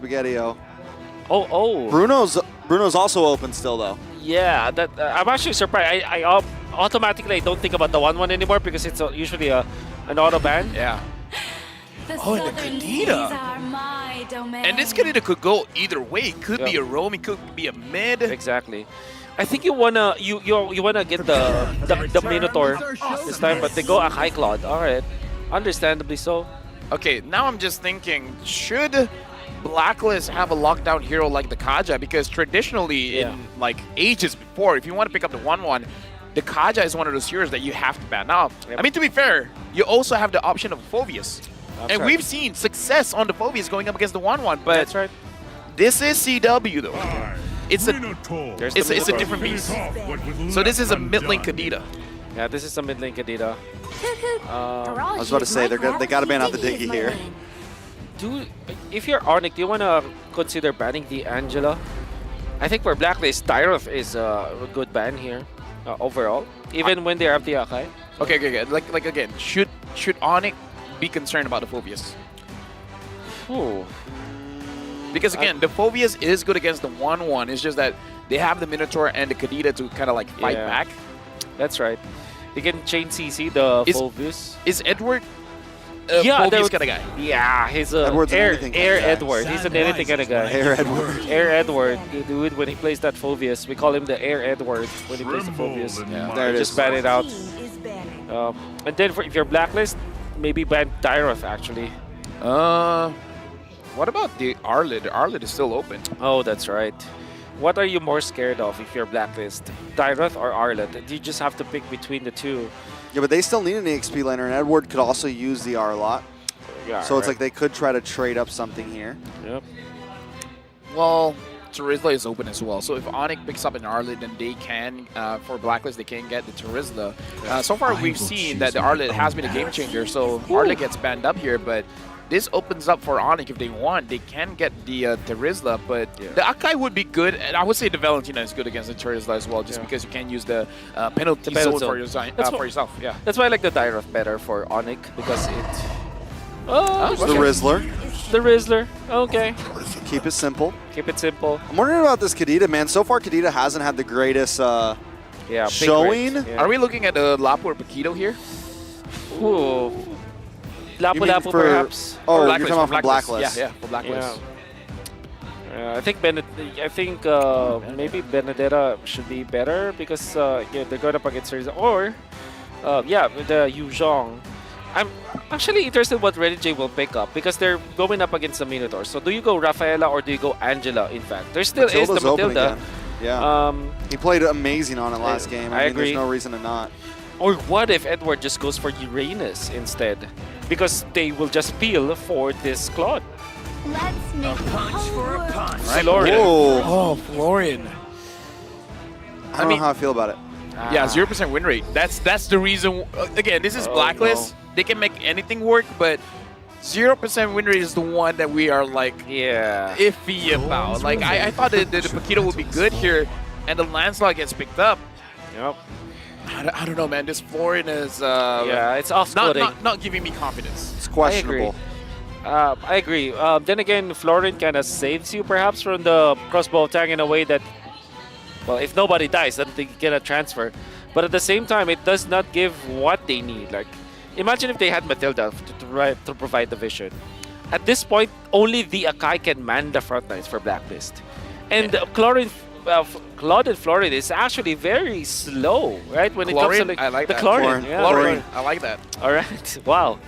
Spaghetti-O. Oh. Bruno's also open still, though. Yeah, that I'm actually surprised. I automatically don't think about the 1-1 anymore because it's usually an auto ban. Yeah. Oh, and the Kadita. And this Kadita could go either way. It could be a roam, it could be a mid. Exactly. I think you wanna get the Minotaur this time, but they go a high Claude. All right, understandably so. Okay, now I'm just thinking, should Blacklist have a lockdown hero like the Kaja? Because traditionally, in like ages before, if you want to pick up the 1-1, the Kaja is one of those heroes that you have to ban out. Yep. I mean, to be fair, you also have the option of Phobius. That's and right. we've seen success on the Phobius going up against the 1-1, but That's right. this is CW though. It's a different beast. So this is a mid lane Kadita. Yeah, this is a mid lane Kadita. I was about to say, they got to ban out the Diggy here. If you're Onyx, do you want to consider banning the Angela? I think for Blacklist, Tyroth is a good ban here overall, even when they have the Akai. Okay. Like again, should Onyx be concerned about the Phobius? Ooh. Because again, the Phobius is good against the 1-1. It's just that they have the Minotaur and the Kadita to kind of like fight back. That's right. You can chain CC the Phobius. Is Edward Phobius kind of guy? Yeah, he's a Air Edward. He's an anything kind of guy. Air Edward. Air Edward. Dude, when he plays that Phobius, we call him the Air Edward when he plays the Phobius. Yeah. There it just is. ban it out. And then if you're Blacklist, maybe ban Tyroth actually. What about the Arlid? Arlid is still open. Oh, that's right. What are you more scared of if you're Blacklist? Tyroth or Arlet? You just have to pick between the two. Yeah, but they still need an EXP laner, and Edward could also use the R lot. Yeah, So it's like they could try to trade up something here. Yep. Well, Terizla is open as well. So if Onyx picks up an Arlid, then they can, for Blacklist, they can get the Terizla. So far, we've seen that the Arlid has been a game changer. So Arlid gets banned up here, but this opens up for Onyx if they want. They can get the Terizla, but the Akai would be good. And I would say the Valentina is good against the Terizla as well, just because you can use the penalty zone for yourself. Yeah. That's why I like the Tyroth better for Onyx because it's... The Rizzler. The Rizzler. Okay. Keep it simple. Keep it simple. I'm wondering about this Kadita, man. So far, Kadita hasn't had the greatest showing. Are we looking at the Lapu or Paquito here? Ooh. Lapu perhaps. Oh, you're talking about from Blacklist. Yeah, for Blacklist. I think maybe Benedetta should be better because they're going up against her. Or the Yu Zhong. I'm actually interested what Ready J will pick up because they're going up against the Minotaur. So do you go Rafaela or do you go Angela? In fact, there still is the Matilda. Yeah. He played amazing on it last game. I agree. There's no reason to not. Or what if Edward just goes for Uranus instead? Because they will just peel for this Claude. Let's make a punch for a punch. Florian. Oh, Florian. I don't know how I feel about it. Yeah, 0% win rate. That's the reason. Again, this is Blacklist. No. They can make anything work, but 0% win rate is the one that we are like iffy about. Like I thought that the Paquito would be good here, and the Lancelot gets picked up. Yep. I don't know, man. This Florian is it's off-putting. Not giving me confidence. It's questionable. I agree. Then again, Florian kind of saves you perhaps from the crossbow attack in a way that, well, if nobody dies, then they get a transfer. But at the same time, it does not give what they need. Like, imagine if they had Matilda to provide the vision. At this point, only the Akai can man the front lines for Blacklist. And Claude and Florian is actually very slow, right? When it comes to I like the that. Florian. Florian. I like that. All right. Wow.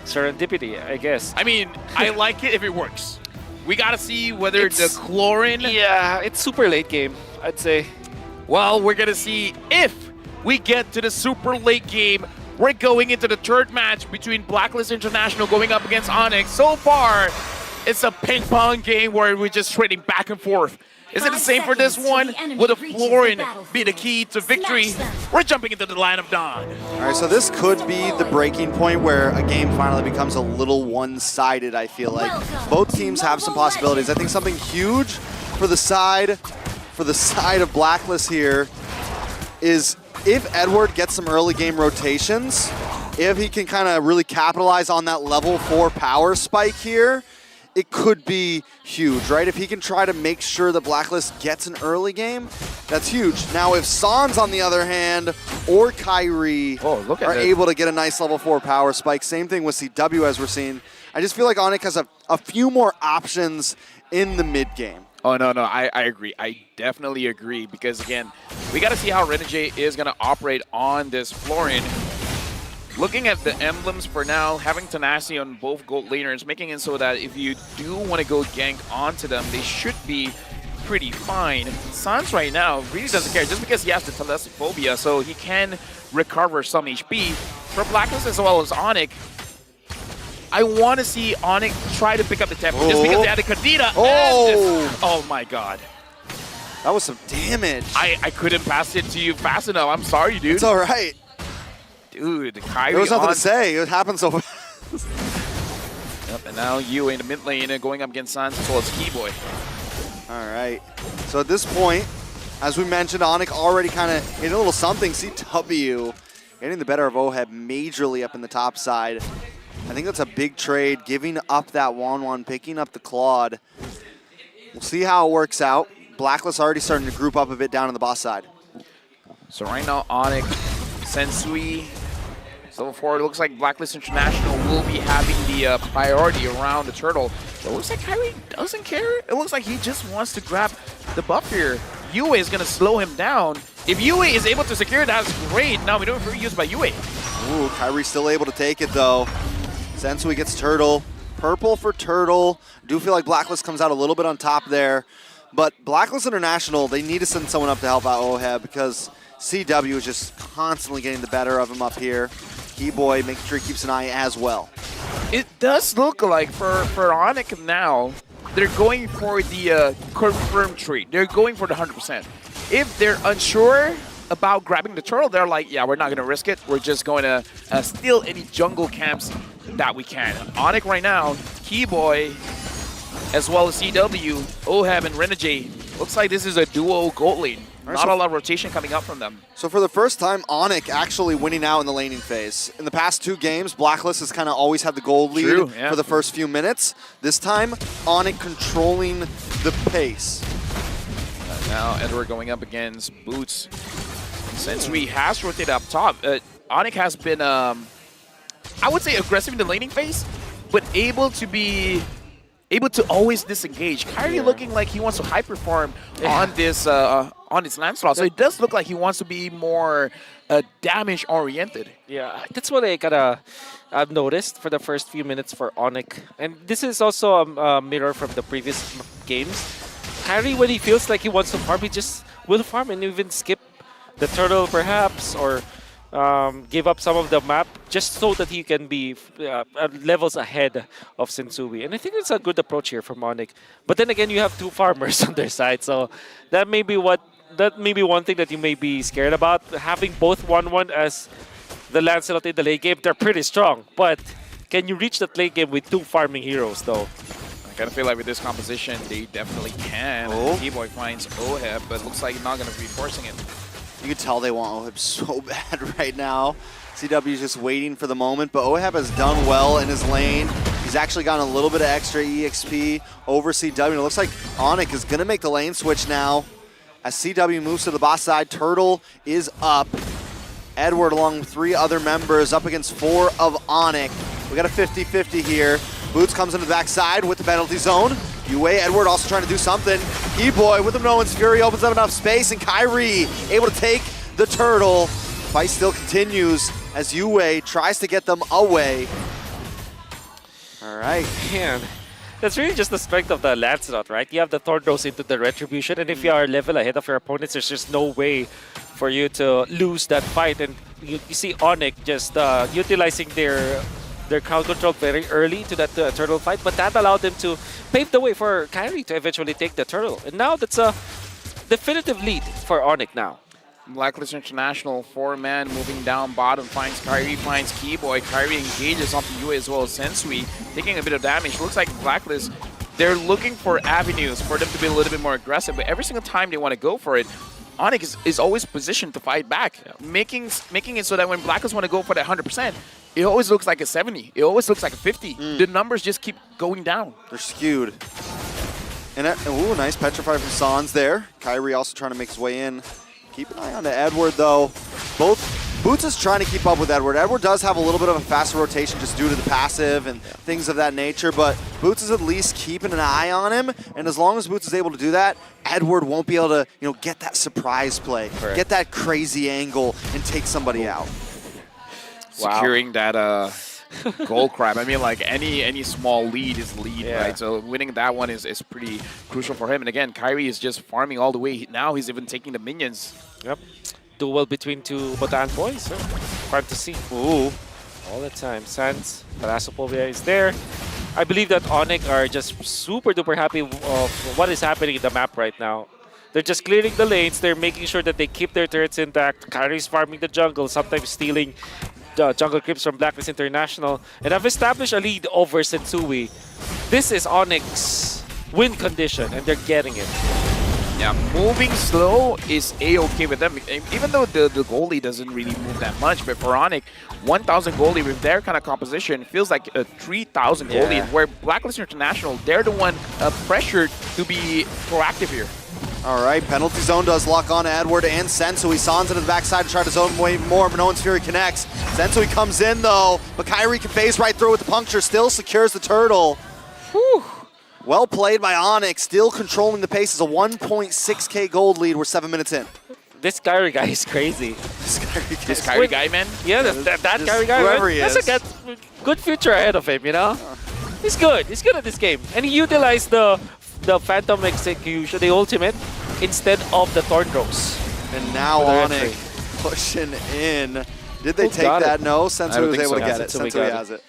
Serendipity, I guess. I mean, I like it if it works. We got to see whether the Chlorine... Yeah, it's super late game, I'd say. Well, we're going to see if we get to the super late game. We're going into the third match between Blacklist International going up against Onyx. So far, it's a ping-pong game where we're just trading back and forth. Is it the same for this one? Will the Florian be the key to victory? We're jumping into the line of dawn. All right, so this could be the breaking point where a game finally becomes a little one-sided, I feel like. Both teams have some possibilities. I think something huge for the side of Blacklist here is if Edward gets some early game rotations, if he can kind of really capitalize on that level 4 power spike here, it could be huge, right? If he can try to make sure the Blacklist gets an early game, that's huge. Now, if Sans, on the other hand, or Kyrie are able to get a nice level 4 power spike, same thing with CW as we're seeing, I just feel like Onyx has a few more options in the mid game. Oh, no, I agree. I definitely agree because, again, we got to see how Renegade is going to operate on this Florin. Looking at the emblems for now, having tenacity on both gold laners, making it so that if you do want to go gank onto them, they should be pretty fine. Sans right now really doesn't care just because he has the Telephobia, so he can recover some HP. For Blacklist as well as Onyx, I want to see Onyx try to pick up the tempo just because they had a Kadita. Oh my god. That was some damage. I couldn't pass it to you fast enough. I'm sorry, dude. It's all right. Dude, Kyrie there was nothing to say. It happened so fast. Yep, and now you in the mid lane and going up against Sans as well as Keyboy. All right. So at this point, as we mentioned, Onyx already kind of hit a little something. CW getting the better of Oheb majorly up in the top side. I think that's a big trade, giving up that 1-1, picking up the Claude. We'll see how it works out. Blacklist already starting to group up a bit down on the boss side. So right now, Onyx, Sensui, so forward, it looks like Blacklist International will be having the priority around the turtle. It looks like Kyrie doesn't care. It looks like he just wants to grab the buff here. Yue is going to slow him down. If Yue is able to secure it, that's great. Now we don't have to use by Yue. Ooh, Kyrie still able to take it though. Sensui gets Turtle. Purple for Turtle. I do feel like Blacklist comes out a little bit on top there. But Blacklist International, they need to send someone up to help out Oheb because CW is just constantly getting the better of him up here. Keyboy making sure he keeps an eye as well. It does look like for Onyx now, they're going for the confirmed trade. They're going for the 100%. If they're unsure about grabbing the turtle, they're like, yeah, we're not going to risk it. We're just going to steal any jungle camps that we can. Onyx right now, Keyboy, as well as CW, Oheb, and Renegade. Looks like this is a duo gold lane. Not a lot of rotation coming up from them. So for the first time, Onyx actually winning out in the laning phase. In the past 2 games, Blacklist has kind of always had the gold lead for the first few minutes. This time, Onyx controlling the pace. Now Edward going up against Boots. Since we has rotated up top, Onyx has been, I would say, aggressive in the laning phase, but able to always disengage. Kyrie looking like he wants to hyper farm on this Lancelot. So it does look like he wants to be more damage oriented. Yeah, that's what I've noticed for the first few minutes for Onyx. And this is also a mirror from the previous games. Kyrie, when he feels like he wants to farm, he just will farm and even skip the turtle perhaps, or give up some of the map just so that he can be levels ahead of Sensui. And I think it's a good approach here from Onyx. But then again, you have 2 farmers on their side, so that may be one thing that you may be scared about. Having both 1-1 as the Lancelot in the late game, they're pretty strong. But can you reach that late game with 2 farming heroes, though? I kind of feel like with this composition, they definitely can. Keyboy finds Oheb, but looks like he's not going to be forcing it. You can tell they want Oheb so bad right now. CW is just waiting for the moment, but Oheb has done well in his lane. He's actually gotten a little bit of extra EXP over CW. It looks like Onyx is going to make the lane switch now. As CW moves to the boss side, Turtle is up. Edward along with 3 other members up against 4 of Onyx. We got a 50-50 here. Boots comes into the backside with the penalty zone. Yue, Edward also trying to do something. Keyboy with the No One's Fury opens up enough space, and Kyrie able to take the turtle. Fight still continues as Yue tries to get them away. All right. Man, that's really just the strength of the Lancelot, right? You have the Thorn Rose into the Retribution, and if you are a level ahead of your opponents, there's just no way for you to lose that fight. And you see Onyx just utilizing their crowd control very early to that turtle fight, but that allowed them to pave the way for Kyrie to eventually take the turtle. And now that's a definitive lead for Onyx now. Blacklist International, 4-man moving down bottom, finds Kyrie, finds Keyboy. Kyrie engages onto Yue as well as Sensui, taking a bit of damage. Looks like Blacklist, they're looking for avenues for them to be a little bit more aggressive, but every single time they want to go for it, Onyx is always positioned to fight back, making it so that when Blacklist want to go for that 100%, it always looks like a 70. It always looks like a 50. The numbers just keep going down. They're skewed. And ooh, nice petrify from Sans there. Kyrie also trying to make his way in. Keep an eye on to Edward though. Boots is trying to keep up with Edward. Edward does have a little bit of a faster rotation just due to the passive and things of that nature, but Boots is at least keeping an eye on him, and as long as Boots is able to do that, Edward won't be able to, get that surprise play, get that crazy angle, and take somebody out. Securing that goal crab. I mean, like any small lead is lead, right? So winning that one is pretty crucial for him. And again, Kyrie is just farming all the way. Now he's even taking the minions. Yep. Duel between two Botan boys. Fun to see. Ooh. All the time. Sans, Thalassophobia is there. I believe that Onyx are just super duper happy of what is happening in the map right now. They're just clearing the lanes. They're making sure that they keep their turrets intact. Kyrie's farming the jungle, sometimes stealing jungle creeps from Blacklist International, and have established a lead over Sensui. This is Onyx win condition, and they're getting it. Yeah, moving slow is A-okay with them, even though the goalie doesn't really move that much. But for Onyx, 1,000 goalie with their kind of composition feels like a 3,000 goalie, where Blacklist International, they're the one pressured to be proactive here. All right, penalty zone does lock on Edward and Sensui. Sans into the backside to try to zone way more, but no one's Fury connects. Sensui comes in though, but Kyrie can phase right through with the puncture, still secures the turtle. Whew. Well played by Onyx, still controlling the pace. It's a 1.6k gold lead. We're 7 minutes in. This Kyrie guy is crazy. This Kyrie guy, man? Yeah, that Kyrie guy, whoever he is. That's a good future ahead of him, He's good. He's good at this game. And he utilized the Phantom Execution, the ultimate, instead of the Thornrose. And now Onyx pushing in. Did they take that? No, Sensui was able to get it. Sensui has it.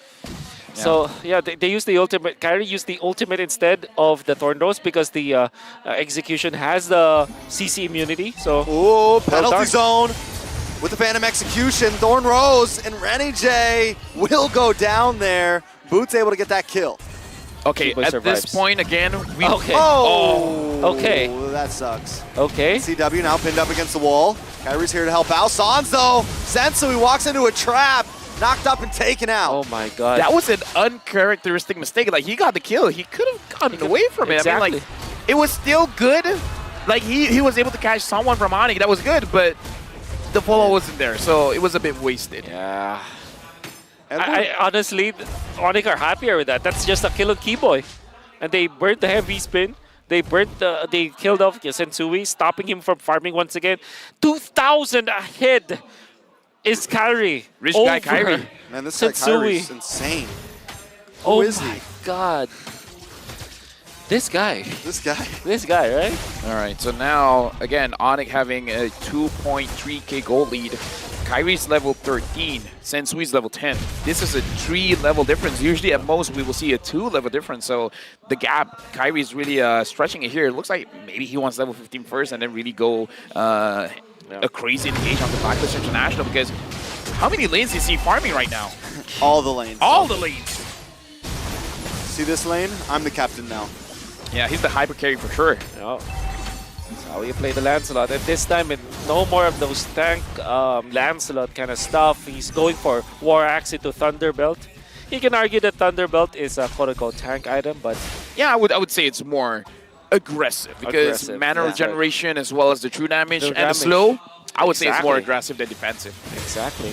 Yeah. So, yeah, they used the ultimate. Kyrie used the ultimate instead of the Thornrose because the execution has the CC immunity. So, ooh, penalty zone with the Phantom Execution. Thornrose and Rennie J will go down there. Boots able to get that kill. Okay, at this point again, we... Okay. Okay. That sucks. Okay. CW now pinned up against the wall. Kyrie's here to help out. Sans though, Sensui walks into a trap. Knocked up and taken out. Oh my god. That was an uncharacteristic mistake. Like, he got the kill. He could have gotten away from it. Exactly. I mean, like, it was still good. Like, he was able to catch someone from Onyx. That was good, but the follow wasn't there. So it was a bit wasted. Yeah. I honestly, Onyx are happier with that. That's just a kill on Keyboy. And they burned the heavy spin. They killed off Sensui, stopping him from farming once again. 2,000 ahead. Is Kyrie. Rich guy Kyrie. Man, this guy Kyrie's insane. Who is he? Oh my god. This guy. This guy. This guy, right? All right, so now, again, Onyx having a 2.3k gold lead. Kyrie's level 13, Sensui's level 10. This is a 3-level difference. Usually at most we will see a 2-level difference. So the gap, Kyrie's really stretching it here. It looks like maybe he wants level 15 first and then really go a crazy engage on the Blacklist International, because how many lanes is he farming right now? All the lanes. All the lanes. See this lane? I'm the captain now. Yeah, he's the hyper carry for sure. Yeah. That's how you play the Lancelot. And this time, no more of those tank Lancelot kind of stuff. He's going for War Axe into Thunderbelt. You can argue that Thunderbelt is a quote-unquote tank item, but... Yeah, I would say it's more aggressive, because mana regeneration as well as the true damage and the slow, I would say it's more aggressive than defensive. Exactly.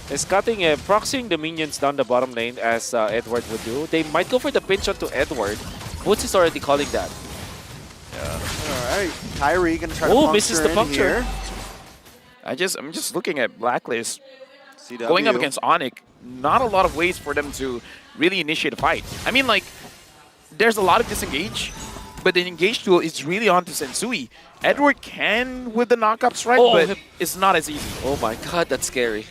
It's cutting, proxying the minions down the bottom lane as Edward would do. They might go for the pinch onto Edward. Boots is already calling that. All right, Kyrie gonna try to puncture misses the puncture. Here. I'm just looking at Blacklist. CW. Going up against Onyx, not a lot of ways for them to really initiate a fight. I mean, like, there's a lot of disengage, but the engage tool is really onto Sensui. Edward can with the knockups, right? But it's not as easy. Oh my god, that's scary.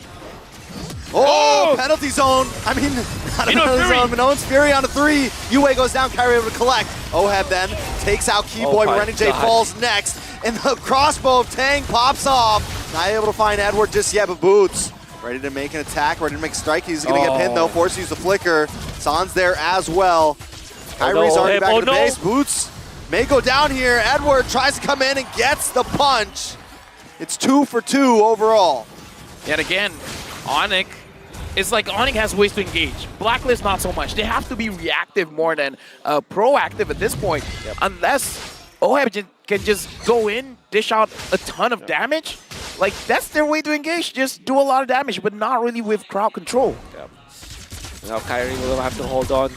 Oh, penalty zone. I mean, not a penalty zone, but no one's Fury on a 3. Yue goes down, Kyrie able to collect. Oheb then takes out Keyboy, but Rennie J falls next. And the crossbow of Tang pops off. Not able to find Edward just yet, but Boots ready to make an attack, ready to make a strike. He's going to get pinned though, forced to use the flicker. Sans there as well. Kyrie's already back to the base. Boots may go down here. Edward tries to come in and gets the punch. It's 2 for 2 overall. And again, Onyx It's like Onyx has ways to engage. Blacklist, not so much. They have to be reactive more than proactive at this point. Unless OHEB can just go in, dish out a ton of damage. Like, that's their way to engage. Just do a lot of damage, but not really with crowd control. Now Kyrie will have to hold on.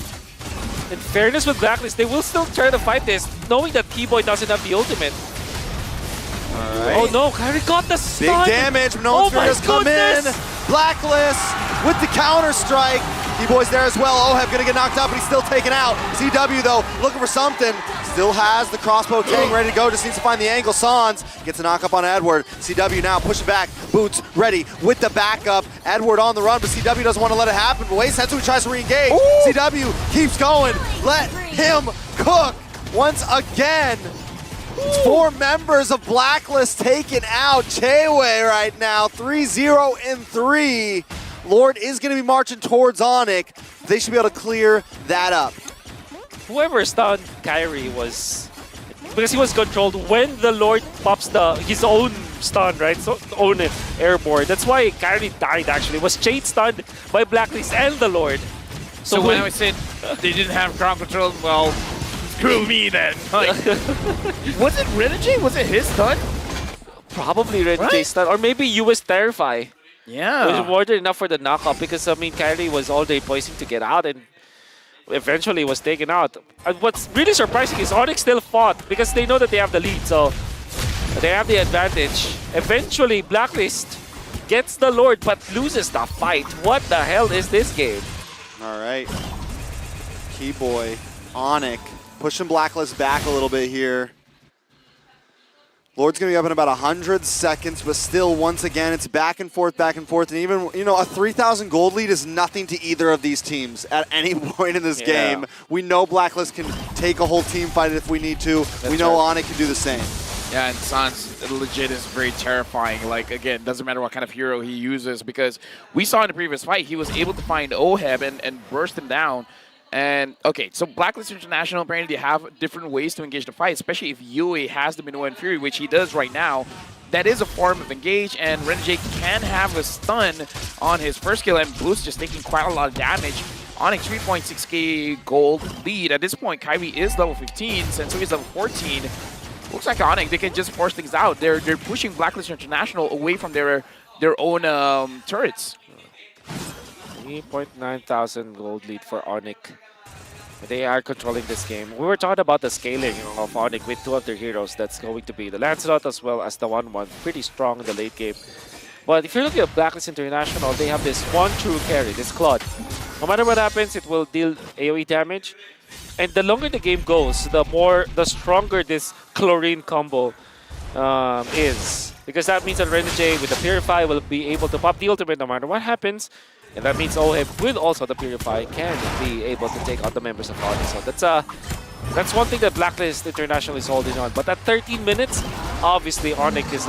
In fairness with Blacklist, they will still try to fight this, knowing that T-Boy doesn't have the ultimate. Alright. Oh no, Kyrie got the stun! Big damage, no my has come in. goodness! Blacklist with the counter strike. T-Boy's there as well. Oheb gonna get knocked out, but he's still taken out. CW though, looking for something. Still has the crossbow Tang ready to go, just needs to find the angle. Sans gets a knock up on Edward. CW now pushing back, Boots ready with the backup. Edward on the run, but CW doesn't want to let it happen. But wait, Sensui tries to re-engage. CW keeps going. Let him cook once again. 4 members of Blacklist taken out. Chewe right now, 3-0 in 3. Lord is going to be marching towards Onyx. They should be able to clear that up. Whoever stunned Kyrie was, because he was controlled when the Lord pops his own stun, right? So own it, airborne. That's why Kyrie died actually. Was Shade stunned by Blacklist and the Lord. So when I said they didn't have crowd control, well, screw me then. Like, was it Renegade? Was it his stun? Probably Renegade stun, or maybe US Terrify. Yeah. It was more than enough for the knockup because, I mean, Kyrie was all day poising to get out and eventually was taken out. And what's really surprising is Onyx still fought because they know that they have the lead, so they have the advantage. Eventually, Blacklist gets the Lord but loses the fight. What the hell is this game? All right. Keyboy, Onyx, pushing Blacklist back a little bit here. Lord's going to be up in about 100 seconds, but still, once again, it's back and forth, and even, you know, a 3,000 gold lead is nothing to either of these teams at any point in this game. We know Blacklist can take a whole team fight if we need to. We know Onyx can do the same. Yeah, and Sans legit is very terrifying. Like, again, doesn't matter what kind of hero he uses, because we saw in the previous fight, he was able to find Oheb and burst him down. And, okay, so Blacklist International, apparently they have different ways to engage the fight, especially if Yue has the Minoan Fury, which he does right now. That is a form of engage, and Renegade can have a stun on his first kill, and Blue's just taking quite a lot of damage. Onyx 3.6k gold lead. At this point, Kyrie is level 15, Sensui is level 14. Looks like Onyx, they can just force things out. They're pushing Blacklist International away from their own turrets. 3.9 thousand gold lead for Onyx. They are controlling this game. We were talking about the scaling of Onyx with 2 of their heroes. That's going to be the Lancelot as well as the 1-1. Pretty strong in the late game. But if you're looking at Blacklist International, they have this one true carry, this Claude. No matter what happens, it will deal AoE damage. And the longer the game goes, the stronger this Chlorine combo is. Because that means that Renegade with the Purify will be able to pop the ultimate no matter what happens. And that means Oheb with also the Purify can be able to take out the members of Onyx. So that's one thing that Blacklist International is holding on. But at 13 minutes, obviously Onyx is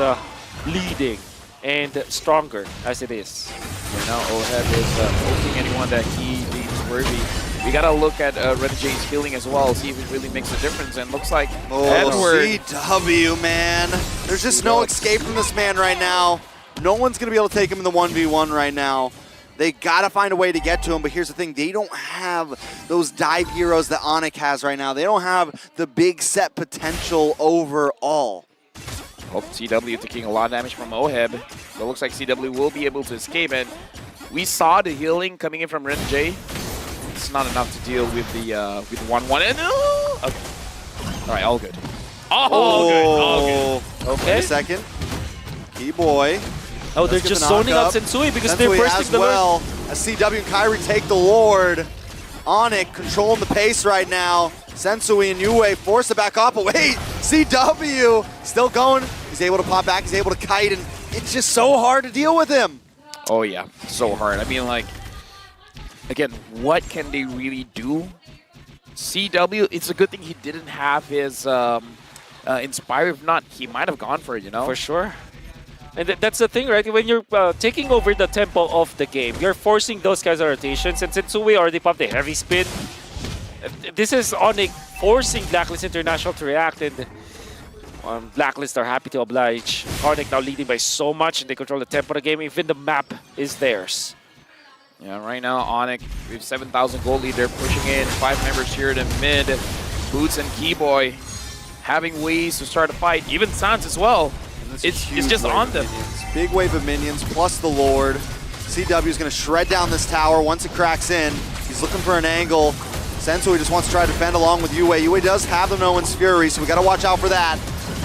leading and stronger as it is. Right now, Oheb is ulting anyone that he deems worthy. We gotta look at Renegade's healing as well, see if it really makes a difference. And looks like Edward. CW, man. There's just no escape from this man right now. No one's gonna be able to take him in the 1v1 right now. They gotta find a way to get to him, but here's the thing, they don't have those dive heroes that Onyx has right now. They don't have the big set potential overall. Hope CW taking a lot of damage from Oheb. But looks like CW will be able to escape, and we saw the healing coming in from Renegade. It's not enough to deal with the 1-1. And okay. Alright, all good. All good. Okay. Wait a second. Keyboy. Oh, they're just zoning out Sensui because they're bursting the Lord. As CW and Kyrie take the Lord. Onyx controlling the pace right now. Sensui and Yue force it back up. But wait, CW still going. He's able to pop back. He's able to kite, and it's just so hard to deal with him. Oh yeah, so hard. I mean, like, again, what can they really do? CW, it's a good thing he didn't have his Inspire. If not, he might have gone for it, you know? For sure. And that's the thing, right? When you're taking over the tempo of the game, you're forcing those kinds of rotations. And Sensui already popped the heavy spin. This is Onyx forcing Blacklist International to react, and Blacklist are happy to oblige. Onyx now leading by so much, and they control the tempo of the game. Even the map is theirs. Yeah, right now, Onyx, we have 7,000 gold lead. They're pushing in 5 members here to mid. Boots and Keyboy having ways to start a fight. Even Sans as well. It's just on them. Big wave of minions plus the Lord. CW is going to shred down this tower once it cracks in. He's looking for an angle. Sensui just wants to try to defend along with Yue. Yue does have the Nolan's Fury, so we got to watch out for that.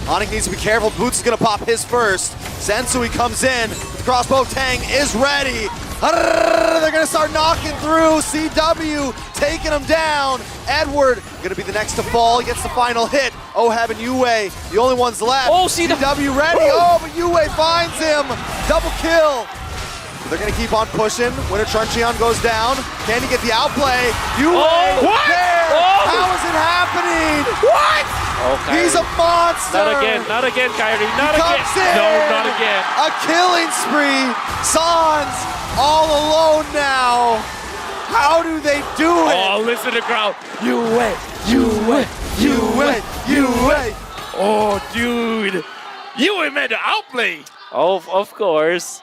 Onyx needs to be careful. Boots is going to pop his first. Sensui comes in. The crossbow Tang is ready. They're going to start knocking through. CW taking him down. Edward going to be the next to fall. He gets the final hit. Oheb and Yue, the only ones left. Oh, CW ready. Oh, but Yue finds him. Double kill. They're going to keep on pushing. Winter Truncheon goes down. Can he get the outplay? Yue what? there. Oh. How is it happening? What? Okay. He's a monster. Not again, Kyrie. Not He again. comes in. No, not again. A killing spree. Sans all alone now. How do they do it? Oh, listen to the crowd. Yue. Oh, dude. You meant to outplay. Oh, of course.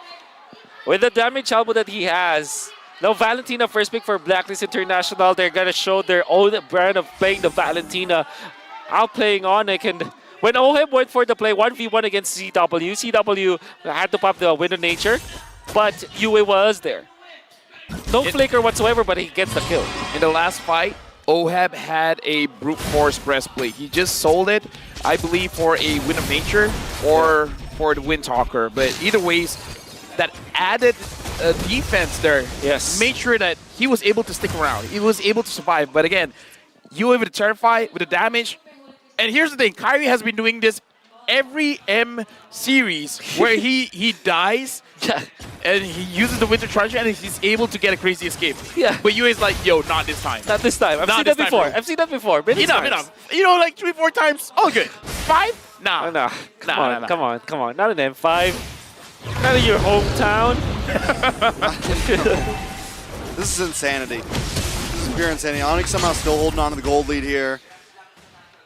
With the damage output that he has. Now, Valentina first pick for Blacklist International. They're going to show their own brand of playing the Valentina, outplaying Onyx. And when Oheb went for the play 1v1 against CW had to pop the Winter Nature, but Yue was there. No flicker whatsoever, but he gets the kill. In the last fight, Oheb had a brute force breastplate. He just sold it, I believe, for a Wind of Nature or for the Windtalker. But either ways, that added defense there made sure that he was able to stick around. He was able to survive. But again, you able to terrify with the damage. And here's the thing, Kyrie has been doing this every M series where he dies and he uses the Winter Truncheon and he's able to get a crazy escape. Yeah. But Yue is like, yo, not this time. Not this time. I've Not seen this that time, before. bro. I've seen that before. Many times. Enough. You know, like 3-4 times, all good. 5? Nah. No. Come on. Not an M5. Not in your hometown. This is insanity. This is pure insanity. Onyx somehow still holding on to the gold lead here.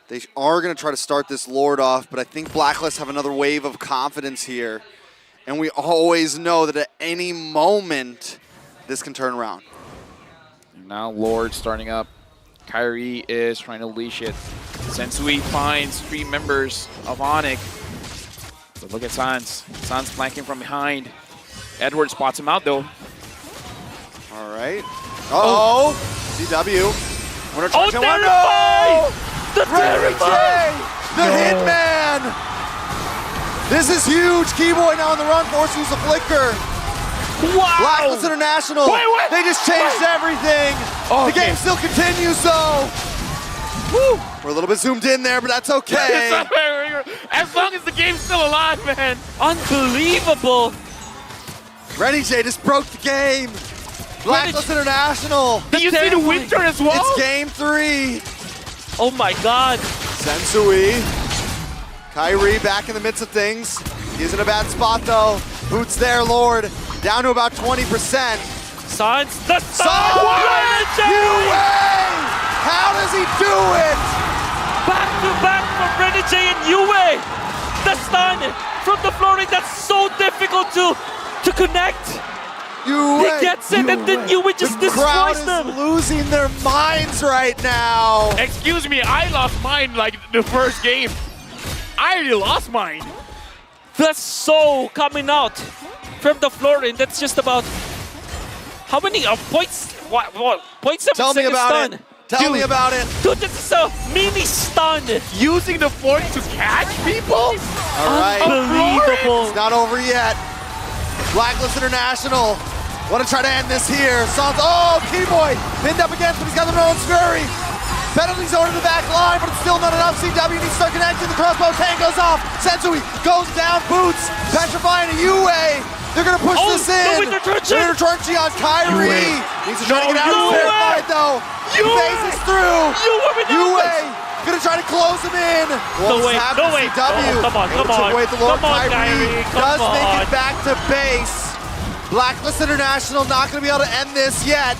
They are going to try to start this Lord off, but I think Blacklist have another wave of confidence here. And we always know that at any moment, this can turn around. Now Lord starting up. Kyrie is trying to leash it. Sensui finds 3 members of Onyx. But look at Sans. Sans flanking from behind. Edward spots him out though. All right. Uh-oh. CW. Winter Truncheon. Terrify! The Terrify! The Hitman! This is huge. Keyboy now on the run, forced to use the flicker. Wow! Blacklist International. Wait. They just changed everything. The game still continues though. Woo! We're a little bit zoomed in there, but that's okay. As long as the game's still alive, man. Unbelievable! Renny J just broke the game. Blacklist International. Did you see the winter as well? It's game 3. Oh my god! Sensui. Kyrie back in the midst of things. He's in a bad spot though. Boots there, Lord. Down to about 20%. Sans, the Sans! Yue! How does he do it? Back to back from Renny J and Yue! The stun from the flooring, that's so difficult to connect! Yue! He gets it and then Yue just The crowd destroys them! is losing their minds right now. Excuse me, I lost mine like the first game. I already lost mine. That's so coming out from the flooring, that's just about... How many points? What? 0.7 Tell me second about stun. it. Tell me about it. Dude, this is a mini stun! Using the fork to catch people? All right. Unbelievable! It's not over yet. Blacklist International. Want to try to end this here. Sans, oh, Keyboy pinned up against, but he's got the Nolan's Fury. Penalty zone in the back line, but it's still not enough. CW needs to start connecting. The crossbow Tang goes off. Sensui goes down. Boots petrifying a Yue. They're going to push this in. The Winter Truncheon. Winter Truncheon on Kyrie. Needs to try to get out of this fight, though. He phases through. Yue going to try to close him in. No way. CW. Oh, come on. Away the Lord. Come on, Kyrie Come does on. make it back to base. Blacklist International not going to be able to end this yet.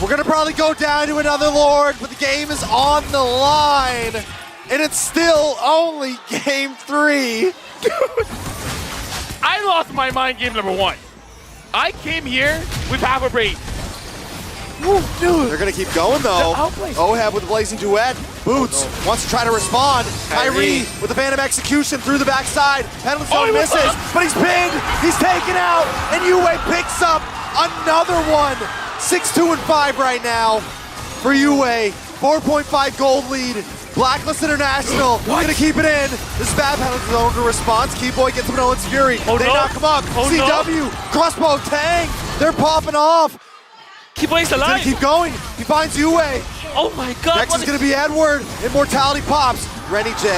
We're going to probably go down to another Lord, but the game is on the line. And it's still only game 3. I lost my mind game number 1. I came here with half a brain. They're going to keep going, though. outplays. Oheb with the Blazing Duet. Boots wants to try to respond. Kyrie with the Phantom Execution through the backside. Pendleton misses, but he's pinned. He's taken out, and Yue picks up another one. 6-2 and 5 right now for Yue. 4.5 gold lead. Blacklist International gonna keep it in. This is bad penalty zone to response. Keyboy gets him in Owen's Fury. They knock him up. CW, crossbow, Tang. They're popping off. Keyboy's alive. He's gonna keep going. He finds Yue. Oh my god. Next is gonna be Edward. Immortality pops. Rennie J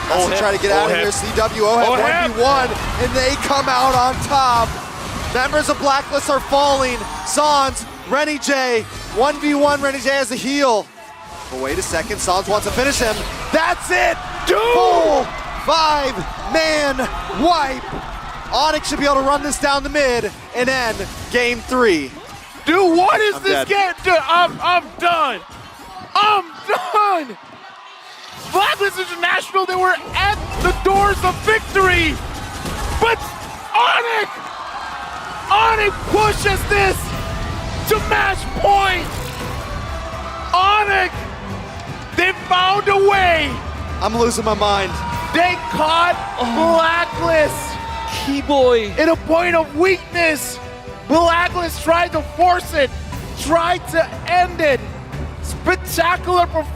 has to try to get out of here. CW, Oheb 1v1, and they come out on top. Members of Blacklist are falling. Sans, Rennie J, 1v1. Rennie J has a heal. But wait a second, Sans wants to finish him. That's it! Full 5-man wipe. Onyx should be able to run this down the mid and end game 3. Dude, what is I'm this dead. game? Dude, I'm done. I'm done. Blacklist International, they were at the doors of victory. But Onyx pushes this to match point. Onyx, they found a way. I'm losing my mind. They caught Blacklist Keyboy. in a point of weakness. Blacklist tried to force it, tried to end it. Spectacular performance.